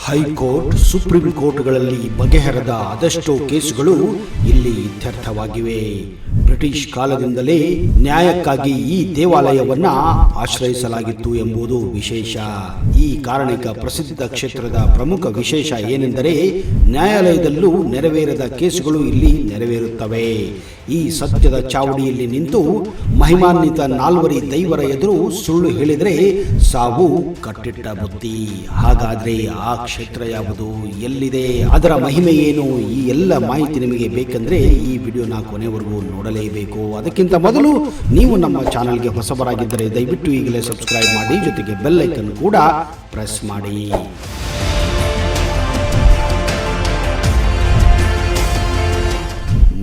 High court, supreme ಕೋರ್ಟ್ಗಳಲ್ಲಿ ಬಗೆಹರದ ಅದೆಷ್ಟೋ ಕೇಸುಗಳು ಇಲ್ಲಿ ಇತ್ಯರ್ಥವಾಗಿವೆ. British ಕಾಲದಿಂದಲೇ ನ್ಯಾಯಕ್ಕಾಗಿ ಈ ದೇವಾಲಯವನ್ನ ಆಶ್ರಯಿಸಲಾಗಿತ್ತು ಎಂಬುದು ವಿಶೇಷ. ಈ ಕಾರಣಿಕ ಪ್ರಸಿದ್ಧ ಕ್ಷೇತ್ರದ ಪ್ರಮುಖ ವಿಶೇಷ ಏನೆಂದರೆ ನ್ಯಾಯಾಲಯದಲ್ಲೂ ನೆರವೇರದ ಕೇಸುಗಳು ಇಲ್ಲಿ ನೆರವೇರುತ್ತವೆ. ಈ ಸತ್ಯದ ಚಾವಡಿಯಲ್ಲಿ ನಿಂತು ಮಹಿಮಾನ್ವಿತ ನಾಲ್ವರಿ ದೈವರ ಎದುರು ಸುಳ್ಳು ಹೇಳಿದರೆ ಸಾವು ಕಟ್ಟಿಟ್ಟ ಬುತ್ತಿ. ಹಾಗಾದ್ರೆ ಆ ಕ್ಷೇತ್ರ ಯಾವುದು, ಎಲ್ಲಿದೆ, ಅದರ ಮಹಿಮೆ ಏನು? ಈ ಎಲ್ಲ ಮಾಹಿತಿ ನಿಮಗೆ ಬೇಕೆಂದ್ರೆ ಈ ವಿಡಿಯೋನ ಕೊನೆವರೆಗೂ ನೋಡಲೇಬೇಕು. ಅದಕ್ಕಿಂತ ಮೊದಲು ನೀವು ನಮ್ಮ ಚಾನಲ್ಗೆ ಹೊಸಬರಾಗಿದ್ದರೆ ದಯವಿಟ್ಟು ಈಗಲೇ ಸಬ್ಸ್ಕ್ರೈಬ್ ಮಾಡಿ, ಜೊತೆಗೆ ಬೆಲ್ ಐಕನ್ ಕೂಡ ಪ್ರೆಸ್ ಮಾಡಿ.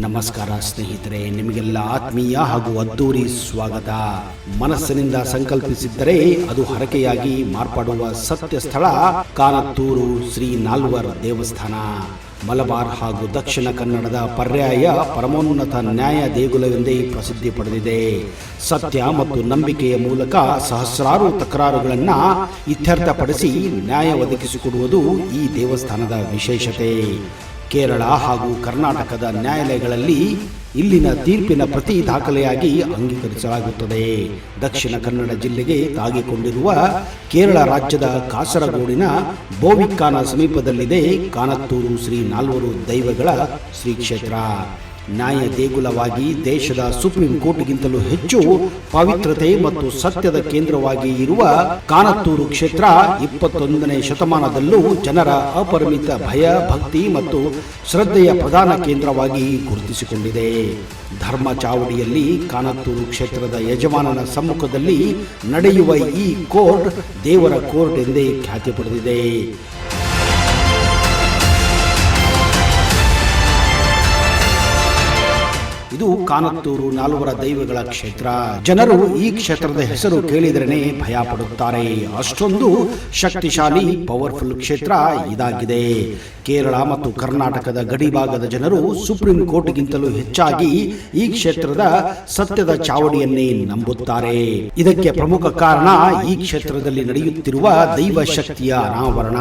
ನಮಸ್ಕಾರ ಸ್ನೇಹಿತರೆ, ನಿಮಗೆಲ್ಲ ಆತ್ಮೀಯ ಹಾಗೂ ಅದ್ದೂರಿ ಸ್ವಾಗತ. ಮನಸ್ಸಿನಿಂದ ಸಂಕಲ್ಪಿಸಿದ್ದರೆ ಅದು ಹರಕೆಯಾಗಿ ಮಾರ್ಪಾಡುವ ಸತ್ಯ ಸ್ಥಳ ಕಾನತ್ತೂರು ಶ್ರೀ ನಾಲ್ವರ್ ದೇವಸ್ಥಾನ. ಮಲಬಾರ್ ಹಾಗೂ ದಕ್ಷಿಣ ಕನ್ನಡದ ಪರ್ಯಾಯ ಪರಮೋನ್ನತ ನ್ಯಾಯ ದೇಗುಲವೆಂದೇ ಪ್ರಸಿದ್ಧಿ ಪಡೆದಿದೆ. ಸತ್ಯ ಮತ್ತು ನಂಬಿಕೆಯ ಮೂಲಕ ಸಹಸ್ರಾರು ತಕರಾರುಗಳನ್ನು ಇತ್ಯರ್ಥಪಡಿಸಿ ನ್ಯಾಯ ಒದಗಿಸಿಕೊಡುವುದು ಈ ದೇವಸ್ಥಾನದ ವಿಶೇಷತೆ. ಕೇರಳ ಹಾಗೂ ಕರ್ನಾಟಕದ ನ್ಯಾಯಾಲಯಗಳಲ್ಲಿ ಇಲ್ಲಿನ ತೀರ್ಪಿನ ಪ್ರತಿ ದಾಖಲೆಯಾಗಿ ಅಂಗೀಕರಿಸಲಾಗುತ್ತದೆ. ದಕ್ಷಿಣ ಕನ್ನಡ ಜಿಲ್ಲೆಗೆ ತಾಗಿಕೊಂಡಿರುವ ಕೇರಳ ರಾಜ್ಯದ ಕಾಸರಗೋಡಿನ ಬೋವಿಕ್ಕಾನ ಸಮೀಪದಲ್ಲಿದೆ ಕಾನತ್ತೂರು ಶ್ರೀ ನಾಲ್ವರು ದೈವಗಳ ಶ್ರೀ ಕ್ಷೇತ್ರ. ನ್ಯಾಯ ದೇಗುಲವಾಗಿ ದೇಶದ ಸುಪ್ರೀಂ ಕೋರ್ಟ್ಗಿಂತಲೂ ಹೆಚ್ಚು ಪವಿತ್ರತೆ ಮತ್ತು ಸತ್ಯದ ಕೇಂದ್ರವಾಗಿ ಇರುವ ಕಾನತ್ತೂರು ಕ್ಷೇತ್ರ 21ನೇ ಶತಮಾನದಲ್ಲೂ ಜನರ ಅಪರಿಮಿತ ಭಯ, ಭಕ್ತಿ ಮತ್ತು ಶ್ರದ್ಧೆಯ ಪ್ರಧಾನ ಕೇಂದ್ರವಾಗಿ ಗುರುತಿಸಿಕೊಂಡಿದೆ. ಧರ್ಮ ಚಾವಡಿಯಲ್ಲಿ ಕಾನತ್ತೂರು ಕ್ಷೇತ್ರದ ಯಜಮಾನನ ಸಮ್ಮುಖದಲ್ಲಿ ನಡೆಯುವ ಈ ಕೋರ್ಟ್ ದೇವರ ಕೋರ್ಟ್ ಎಂದೇ ಖ್ಯಾತಿ ಪಡೆದಿದೆ. ಇದು ಕಾನತ್ತೂರು ನಾಲ್ವರ ದೈವಗಳ ಕ್ಷೇತ್ರ. ಜನರು ಈ ಕ್ಷೇತ್ರದ ಹೆಸರು ಕೇಳಿದರೇನೆ ಭಯ ಪಡುತ್ತಾರೆ. ಅಷ್ಟೊಂದು ಶಕ್ತಿಶಾಲಿ ಪವರ್ಫುಲ್ ಕ್ಷೇತ್ರ ಇದಾಗಿದೆ. ಕೇರಳ ಮತ್ತು ಕರ್ನಾಟಕದ ಗಡಿಭಾಗದ ಜನರು ಸುಪ್ರೀಂ ಕೋರ್ಟ್ಗಿಂತಲೂ ಹೆಚ್ಚಾಗಿ ಈ ಕ್ಷೇತ್ರದ ಸತ್ಯದ ಚಾವಡಿಯನ್ನೇ ನಂಬುತ್ತಾರೆ. ಇದಕ್ಕೆ ಪ್ರಮುಖ ಕಾರಣ ಈ ಕ್ಷೇತ್ರದಲ್ಲಿ ನಡೆಯುತ್ತಿರುವ ದೈವ ಶಕ್ತಿಯ ಅನಾವರಣ.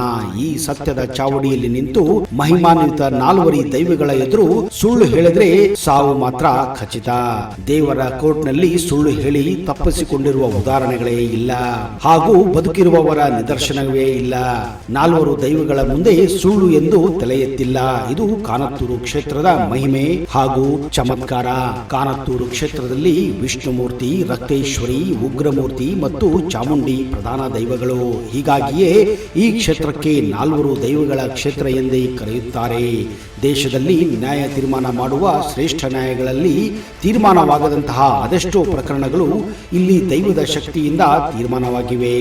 ಈ ಸತ್ಯದ ಚಾವಡಿಯಲ್ಲಿ ನಿಂತು ಮಹಿಮಾನ್ವಿತ ನಾಲ್ವರಿ ದೈವಗಳ ಎದುರು ಸುಳ್ಳು ಹೇಳಿದ್ರೆ ಸಾವು ಮಾತ್ರ ಖಚಿತ. ದೇವರ ಕೋರ್ಟ್ನಲ್ಲಿ ಸುಳ್ಳು ಹೇಳಿ ತಪ್ಪಿಸಿಕೊಂಡಿರುವ ಉದಾಹರಣೆಗಳೇ ಇಲ್ಲ, ಹಾಗೂ ಬದುಕಿರುವವರ ನಿದರ್ಶನವೇ ಇಲ್ಲ. ನಾಲ್ವರು ದೈವಗಳ ಮುಂದೆ ಸುಳ್ಳು ಎಂದು ತಲೆ ಎತ್ತಿಲ್ಲ. ಇದು ಕಾನತ್ತೂರು ಕ್ಷೇತ್ರದ ಮಹಿಮೆ ಹಾಗೂ ಚಮತ್ಕಾರ. ಕಾನತ್ತೂರು ಕ್ಷೇತ್ರದಲ್ಲಿ ವಿಷ್ಣುಮೂರ್ತಿ, ರಕ್ತೇಶ್ವರಿ, ಉಗ್ರಮೂರ್ತಿ ಮತ್ತು ಚಾಮುಂಡಿ ಪ್ರಧಾನ ದೈವಗಳು. ಹೀಗಾಗಿಯೇ ಈ ಕ್ಷೇತ್ರಕ್ಕೆ ನಾಲ್ವರು ದೈವಗಳ ಕ್ಷೇತ್ರ ಎಂದೇ ಕರೆಯುತ್ತಾರೆ. ದೇಶದಲ್ಲಿ ನ್ಯಾಯ ತೀರ್ಮಾನ ಮಾಡುವ ಶ್ರೇಷ್ಠ ನ್ಯಾಯಗಳಲ್ಲಿ ತೀರ್ಮಾನವಾಗದಂತಹ ಅದೆಷ್ಟೋ ಪ್ರಕರಣಗಳು ಇಲ್ಲಿ ದೈವದ ಶಕ್ತಿಯಿಂದ ತೀರ್ಮಾನವಾಗಿವೆ.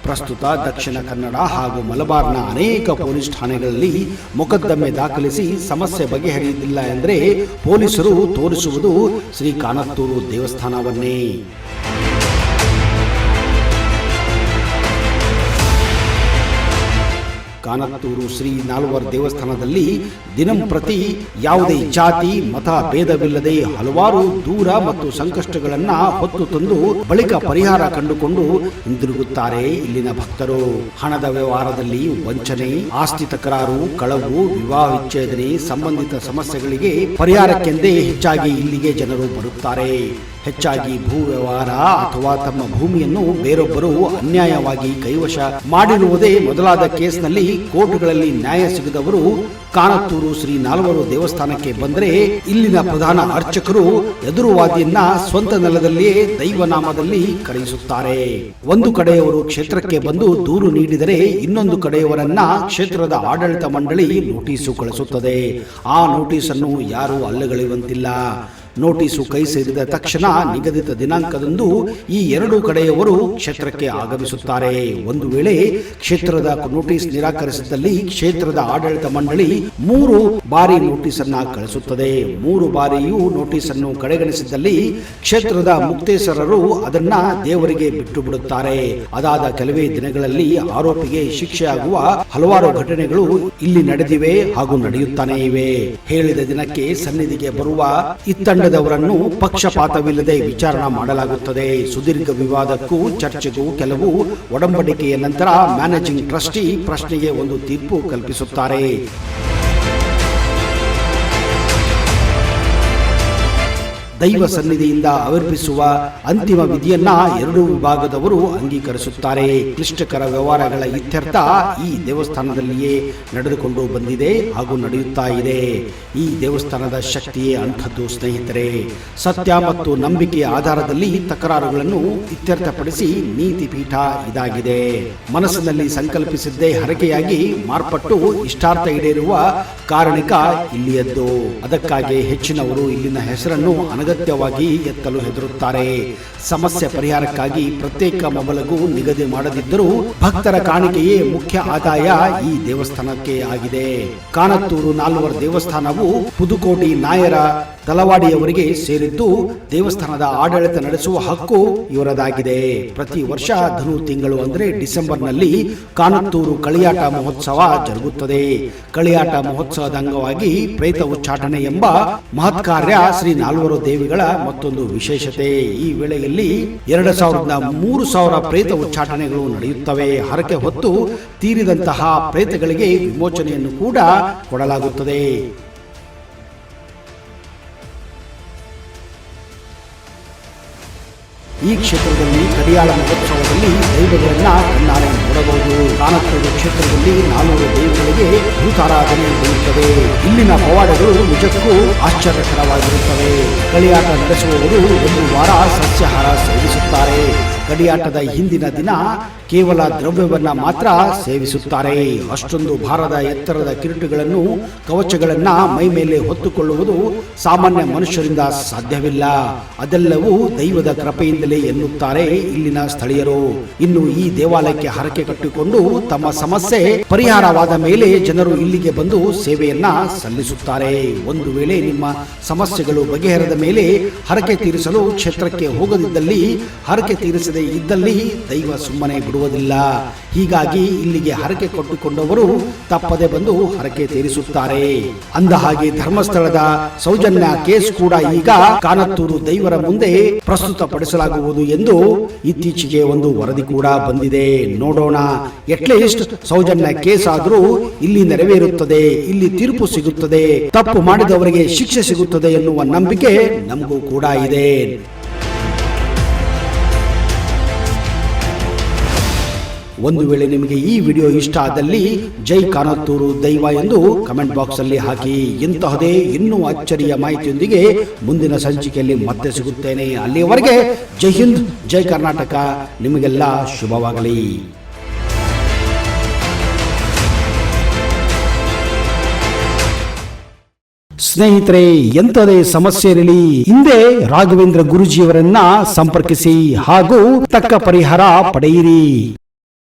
ಪ್ರಸ್ತುತ ದಕ್ಷಿಣ ಕನ್ನಡ ಹಾಗೂ ಮಲಬಾರ್ನ ಅನೇಕ ಪೊಲೀಸ್ ಠಾಣೆಗಳಲ್ಲಿ ಮೊಕದ್ದಮೆ ದಾಖಲಿಸಿ ಸಮಸ್ಯೆ ಬಗೆಹರಿಯುತ್ತಿಲ್ಲ ಎಂದರೆ ಪೊಲೀಸರು ತೋರಿಸುವುದು ಶ್ರೀ ಕಾನತ್ತೂರು ದೇವಸ್ಥಾನವನ್ನೇ. ಕಾನತ್ತೂರು ಶ್ರೀ ನಾಲ್ವರ್ ದೇವಸ್ಥಾನದಲ್ಲಿ ದಿನಂಪ್ರತಿ ಯಾವುದೇ ಜಾತಿ ಮತ ಭೇದವಿಲ್ಲದೆ ಹಲವಾರು ದೂರ ಮತ್ತು ಸಂಕಷ್ಟಗಳನ್ನ ಹೊತ್ತು ತಂದು ಬಳಿಕ ಪರಿಹಾರ ಕಂಡುಕೊಂಡು ಹಿಂದಿರುಗುತ್ತಾರೆ ಇಲ್ಲಿನ ಭಕ್ತರು. ಹಣದ ವ್ಯವಹಾರದಲ್ಲಿ ವಂಚನೆ, ಆಸ್ತಿ ತಕರಾರು, ಕಳವು, ವಿವಾಹ ವಿಚ್ಛೇದನೆ ಸಂಬಂಧಿತ ಸಮಸ್ಯೆಗಳಿಗೆ ಪರಿಹಾರಕ್ಕೆಂದೇ ಹೆಚ್ಚಾಗಿ ಇಲ್ಲಿಗೆ ಜನರು ಬರುತ್ತಾರೆ. ಹೆಚ್ಚಾಗಿ ಭೂ ವ್ಯವಹಾರ ಅಥವಾ ತಮ್ಮ ಭೂಮಿಯನ್ನು ಬೇರೊಬ್ಬರು ಅನ್ಯಾಯವಾಗಿ ಕೈವಶ ಮಾಡಿರುವುದೇ ಮೊದಲಾದ ಕೇಸ್ನಲ್ಲಿ ಕೋರ್ಟ್ಗಳಲ್ಲಿ ನ್ಯಾಯ ಸಿಗದವರು ಕಾನತ್ತೂರು ಶ್ರೀ ನಾಲ್ವರು ದೇವಸ್ಥಾನಕ್ಕೆ ಬಂದರೆ ಇಲ್ಲಿನ ಪ್ರಧಾನ ಅರ್ಚಕರು ಎದುರುವಾದಿಯನ್ನ ಸ್ವಂತ ನೆಲದಲ್ಲಿಯೇ ದೈವನಾಮದಲ್ಲಿ ಕರೆಯಿಸುತ್ತಾರೆ. ಒಂದು ಕಡೆಯವರು ಕ್ಷೇತ್ರಕ್ಕೆ ಬಂದು ದೂರು ನೀಡಿದರೆ ಇನ್ನೊಂದು ಕಡೆಯವರನ್ನ ಕ್ಷೇತ್ರದ ಆಡಳಿತ ಮಂಡಳಿ ನೋಟಿಸು ಕಳಿಸುತ್ತದೆ. ಆ ನೋಟಿಸನ್ನು ಯಾರು ಅಲ್ಲಗಳೆಯುವಂತಿಲ್ಲ. ನೋಟಿಸು ಕೈ ಸೇರಿದ ತಕ್ಷಣ ನಿಗದಿತ ದಿನಾಂಕದಂದು ಈ ಎರಡೂ ಕಡೆಯವರು ಕ್ಷೇತ್ರಕ್ಕೆ ಆಗಮಿಸುತ್ತಾರೆ. ಒಂದು ವೇಳೆ ಕ್ಷೇತ್ರದ ನೋಟಿಸ್ ನಿರಾಕರಿಸಿದಲ್ಲಿ ಕ್ಷೇತ್ರದ ಆಡಳಿತ ಮಂಡಳಿ 3 ಬಾರಿ ನೋಟಿಸ್ ಅನ್ನ ಕಳಿಸುತ್ತದೆ. 3 ಬಾರಿಯೂ ನೋಟಿಸ್ ಅನ್ನು ಕಡೆಗಣಿಸಿದಲ್ಲಿ ಕ್ಷೇತ್ರದ ಮುಕ್ತೇಸರರು ಅದನ್ನ ದೇವರಿಗೆ ಬಿಟ್ಟು ಬಿಡುತ್ತಾರೆ. ಅದಾದ ಕೆಲವೇ ದಿನಗಳಲ್ಲಿ ಆರೋಪಿಗೆ ಶಿಕ್ಷೆಯಾಗುವ ಹಲವಾರು ಘಟನೆಗಳು ಇಲ್ಲಿ ನಡೆದಿವೆ ಹಾಗೂ ನಡೆಯುತ್ತಾನೆ ಇವೆ. ಹೇಳಿದ ದಿನಕ್ಕೆ ಸನ್ನಿಧಿಗೆ ಬರುವ ಇತ್ತಂಡ ಸಂಘದವರನ್ನು ಪಕ್ಷಪಾತವಿಲ್ಲದೆ ವಿಚಾರಣೆ ಮಾಡಲಾಗುತ್ತದೆ. ಸುದೀರ್ಘ ವಿವಾದಕ್ಕೂ ಚರ್ಚೆಗೂ ಕೆಲವು ಒಡಂಬಡಿಕೆಯ ನಂತರ ಮ್ಯಾನೇಜಿಂಗ್ ಟ್ರಸ್ಟಿ ಪ್ರಶ್ನೆಗೆ ಒಂದು ತೀರ್ಪು ಕಲ್ಪಿಸುತ್ತಾರೆ. ದೈವ ಸನ್ನಿಧಿಯಿಂದ ಆವಿರ್ಭಿಸುವ ಅಂತಿಮ ವಿಧಿಯನ್ನ ಎರಡೂ ವಿಭಾಗದವರು ಅಂಗೀಕರಿಸುತ್ತಾರೆ. ಕ್ಲಿಷ್ಟಕರ ವ್ಯವಹಾರಗಳ ಇತ್ಯರ್ಥ ಈ ದೇವಸ್ಥಾನದಲ್ಲಿಯೇ ನಡೆದುಕೊಂಡು ಬಂದಿದೆ ಹಾಗೂ ನಡೆಯುತ್ತಾ ಇದೆ. ಈ ದೇವಸ್ಥಾನದ ಶಕ್ತಿಯೇ ಅಂಥದ್ದು ಸ್ನೇಹಿತರೆ. ಸತ್ಯ ಮತ್ತು ನಂಬಿಕೆಯ ಆಧಾರದಲ್ಲಿ ತಕರಾರುಗಳನ್ನು ಇತ್ಯರ್ಥಪಡಿಸಿ ನೀತಿ ಪೀಠ ಇದಾಗಿದೆ. ಮನಸ್ಸಿನಲ್ಲಿ ಸಂಕಲ್ಪಿಸಿದ್ದೇ ಹರಕೆಯಾಗಿ ಮಾರ್ಪಟ್ಟು ಇಷ್ಟಾರ್ಥ ಈಡೇರುವ ಕಾರಣಿಕ ಇಲ್ಲಿಯದ್ದು. ಅದಕ್ಕಾಗಿ ಹೆಚ್ಚಿನವರು ಇಲ್ಲಿನ ಹೆಸರನ್ನು ಅನಗತ್ಯವಾಗಿ ಎತ್ತಲು ಹೆದರುತ್ತಾರೆ. ಸಮಸ್ಯೆ ಪರಿಹಾರಕ್ಕಾಗಿ ಪ್ರತ್ಯೇಕ ಮೊಬಲಗು ನಿಗದಿ ಮಾಡದಿದ್ದರೂ ಭಕ್ತರ ಕಾಣಿಕೆಯೇ ಮುಖ್ಯ ಆದಾಯ ಈ ದೇವಸ್ಥಾನಕ್ಕೆ ಆಗಿದೆ. ಕಾನತ್ತೂರು ನಾಲ್ವರ ದೇವಸ್ಥಾನವು ಪುದುಕೋಟಿ ನಾಯರ ತಲವಾಡಿಯವರಿಗೆ ಸೇರಿದ್ದು ದೇವಸ್ಥಾನದ ಆಡಳಿತ ನಡೆಸುವ ಹಕ್ಕು ಇವರದಾಗಿದೆ. ಪ್ರತಿ ವರ್ಷ ಧನು ತಿಂಗಳು ಅಂದರೆ ಡಿಸೆಂಬರ್ನಲ್ಲಿ ಕಾನತ್ತೂರು ಕಳಿಯಾಟ ಮಹೋತ್ಸವ ಜರುಗುತ್ತದೆ. ಕಳಿಯಾಟ ಮಹೋತ್ಸವದ ಅಂಗವಾಗಿ ಪ್ರೇತ ಉಚ್ಚಾಟನೆ ಎಂಬ ಮಹತ್ ಕಾರ್ಯ ಶ್ರೀ ನಾಲ್ವರು ದೇವಿಗಳ ಮತ್ತೊಂದು ವಿಶೇಷತೆ. ಈ ವೇಳೆಯಲ್ಲಿ 2,000-3,000 ಪ್ರೇತ ಉಚ್ಚಾಟನೆಗಳು ನಡೆಯುತ್ತವೆ. ಹರಕೆ ಹೊತ್ತು ತೀರಿದಂತಹ ಪ್ರೇತಗಳಿಗೆ ವಿಮೋಚನೆಯನ್ನು ಕೂಡ ಕೊಡಲಾಗುತ್ತದೆ. ಈ ಕ್ಷೇತ್ರದಲ್ಲಿ ಕಡಿಯಾಳ ಮಹೋತ್ಸವದಲ್ಲಿ ದೈವಗಳನ್ನ ಕಣ್ಣಾರೆ ನೋಡಬಹುದು. ಕಾನತ್ತೂರು ಕ್ಷೇತ್ರದಲ್ಲಿ 400 ದೈವಗಳಿಗೆ ಭೂತಾರಾಧನೆ ನಡೆಯುತ್ತದೆ. ಇಲ್ಲಿನ ಪವಾಡಗಳು ನಿಜಕ್ಕೂ ಆಶ್ಚರ್ಯಕರವಾಗಿರುತ್ತವೆ. ಕಳಿಯಾಟ ನಡೆಸುವವರು 1 ವಾರ ಸಸ್ಯಾಹಾರ ಸೇವಿಸುತ್ತಾರೆ. ಕಡಿಯಾಟದ ಹಿಂದಿನ ದಿನ ಕೇವಲ ದ್ರವ್ಯವನ್ನ ಮಾತ್ರ ಸೇವಿಸುತ್ತಾರೆ. ಅಷ್ಟೊಂದು ಭಾರದ ಎತ್ತರದ ಕಿರೀಟಗಳನ್ನು ಕವಚಗಳನ್ನ ಮೈ ಮೇಲೆ ಹೊತ್ತುಕೊಳ್ಳುವುದು ಸಾಮಾನ್ಯ ಮನುಷ್ಯರಿಂದ ಸಾಧ್ಯವಿಲ್ಲ. ಅದೆಲ್ಲವೂ ದೈವದ ಕೃಪೆಯಿಂದಲೇ ಎನ್ನುತ್ತಾರೆ ಇಲ್ಲಿನ ಸ್ಥಳೀಯರು. ಇನ್ನು ಈ ದೇವಾಲಯಕ್ಕೆ ಹರಕೆ ಕಟ್ಟಿಕೊಂಡು ತಮ್ಮ ಸಮಸ್ಯೆ ಪರಿಹಾರವಾದ ಮೇಲೆ ಜನರು ಇಲ್ಲಿಗೆ ಬಂದು ಸೇವೆಯನ್ನ ಸಲ್ಲಿಸುತ್ತಾರೆ. ಒಂದು ವೇಳೆ ನಿಮ್ಮ ಸಮಸ್ಯೆಗಳು ಬಗೆಹರದ ಮೇಲೆ ಹರಕೆ ತೀರಿಸಲು ಕ್ಷೇತ್ರಕ್ಕೆ ಹೋಗದಿದ್ದಲ್ಲಿ, ಹರಕೆ ತೀರಿಸದೆ ಇದ್ದಲ್ಲಿ ದೈವ ಸುಮ್ಮನೆ ಬಿಡುವುದಿಲ್ಲ. ಹೀಗಾಗಿ ಇಲ್ಲಿಗೆ ಹರಕೆ ಕೊಟ್ಟುಕೊಂಡವರು ತಪ್ಪದೆ ಬಂದು ಹರಕೆ ತೀರಿಸುತ್ತಾರೆ. ಅಂದ ಹಾಗೆ ಧರ್ಮಸ್ಥಳದ ಸೌಜನ್ಯ ಕೇಸ್ ಕೂಡ ಈಗ ಕಾನತ್ತೂರು ದೈವರ ಮುಂದೆ ಪ್ರಸ್ತುತಪಡಿಸಲಾಗುವುದು ಎಂದು ಇತ್ತೀಚೆಗೆ ಒಂದು ವರದಿ ಕೂಡ ಬಂದಿದೆ. ನೋಡೋಣ, ಅಟ್ಲೀಸ್ಟ್ ಸೌಜನ್ಯ ಕೇಸ್ ಆದರೂ ಇಲ್ಲಿ ನೆರವೇರುತ್ತದೆ, ಇಲ್ಲಿ ತೀರ್ಪು ಸಿಗುತ್ತದೆ, ತಪ್ಪು ಮಾಡಿದವರಿಗೆ ಶಿಕ್ಷೆ ಸಿಗುತ್ತದೆ ಎನ್ನುವ ನಂಬಿಕೆ ನಮಗೂ ಕೂಡ ಇದೆ. ಒಂದು ವೇಳೆ ನಿಮಗೆ ಈ ವಿಡಿಯೋ ಇಷ್ಟ ಆದಲ್ಲಿ ಜೈ ಕಾನತ್ತೂರು ದೈವ ಎಂದು ಕಮೆಂಟ್ ಬಾಕ್ಸ್ ಅಲ್ಲಿ ಹಾಕಿ. ಇಂತಹದೇ ಇನ್ನೂ ಅಚ್ಚರಿಯ ಮಾಹಿತಿಯೊಂದಿಗೆ ಮುಂದಿನ ಸಂಚಿಕೆಯಲ್ಲಿ ಮತ್ತೆ ಸಿಗುತ್ತೇನೆ. ಅಲ್ಲಿಯವರೆಗೆ ಜೈ ಹಿಂದ್, ಜೈ ಕರ್ನಾಟಕ. ನಿಮಗೆಲ್ಲ ಶುಭವಾಗಲಿ. ಸ್ನೇಹಿತರೆ, ಎಂಥದೇ ಸಮಸ್ಯೆ ಇರಲಿ ಹಿಂದೆ ರಾಘವೇಂದ್ರ ಗುರೂಜಿಯವರನ್ನ ಸಂಪರ್ಕಿಸಿ ಹಾಗೂ ತಕ್ಕ ಪರಿಹಾರ ಪಡೆಯಿರಿ.